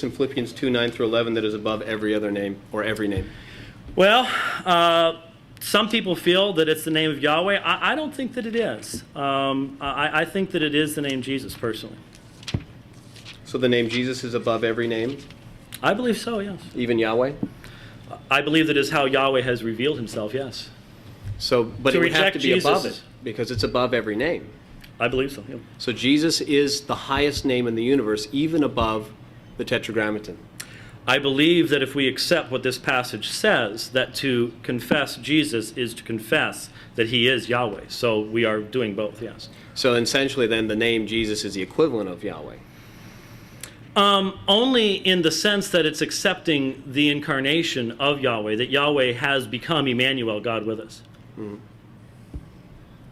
In Philippians 2:9 through 11 that is above every other name or every name? Well, some people feel that it's the name of Yahweh. I don't think that it is. I think that it is the name Jesus, personally. So the name Jesus is above every name? I believe so, yes. Even Yahweh? I believe that is how Yahweh has revealed himself, yes. So, but To it would have reject to be above Jesus- it because it's above every name. I believe so, yeah. So Jesus is the highest name in the universe, even above the Tetragrammaton. I believe that if we accept what this passage says, that to confess Jesus is to confess that he is Yahweh. So we are doing both, yes. So essentially then the name Jesus is the equivalent of Yahweh. Only in the sense that it's accepting the incarnation of Yahweh, that Yahweh has become Emmanuel, God with us. Mm-hmm.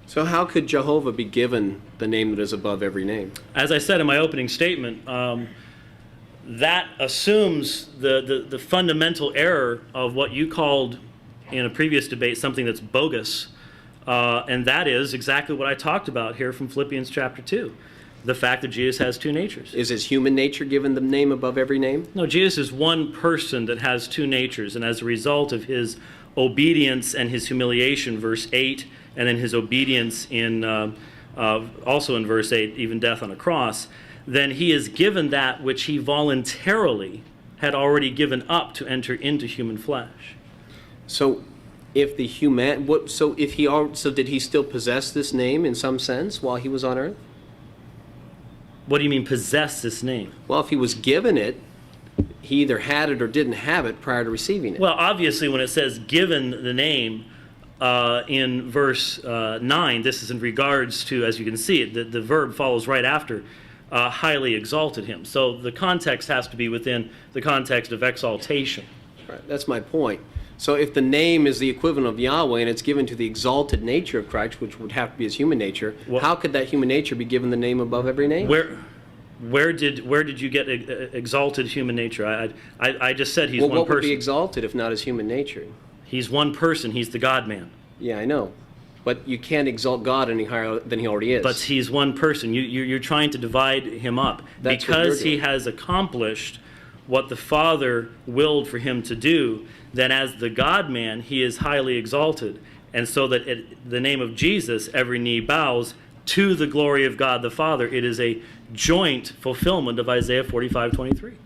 So how could Jehovah be given the name that is above every name? As I said in my opening statement, that assumes the fundamental error of what you called in a previous debate something that's bogus, and that is exactly what I talked about here from Philippians chapter 2, the fact that Jesus has two natures. Is his human nature given the name above every name? No, Jesus is one person that has two natures, and as a result of his obedience and his humiliation, verse 8, and then his obedience in also in verse 8, even death on a cross, then he is given that which he voluntarily had already given up to enter into human flesh. So if the so did he still possess this name in some sense while he was on earth? What do you mean possess this name? Well, if he was given it, he either had it or didn't have it prior to receiving it. Well, obviously when it says given the name in verse 9, this is in regards to, as you can see, the verb follows right after highly exalted him. So the context has to be within the context of exaltation. Right, that's my point. So if the name is the equivalent of Yahweh and it's given to the exalted nature of Christ, which would have to be his human nature, how could that human nature be given the name above every name? Where did you get exalted human nature? I just said he's one person. Well, what would be exalted if not his human nature? He's one person. He's the God-man. Yeah, I know. But you can't exalt God any higher than he already is. But he's one person. You're trying to divide him up. That's because he has accomplished what the Father willed for him to do, then as the God-man, he is highly exalted. And so that the name of Jesus, every knee bows to the glory of God the Father. It is a joint fulfillment of Isaiah 45:23.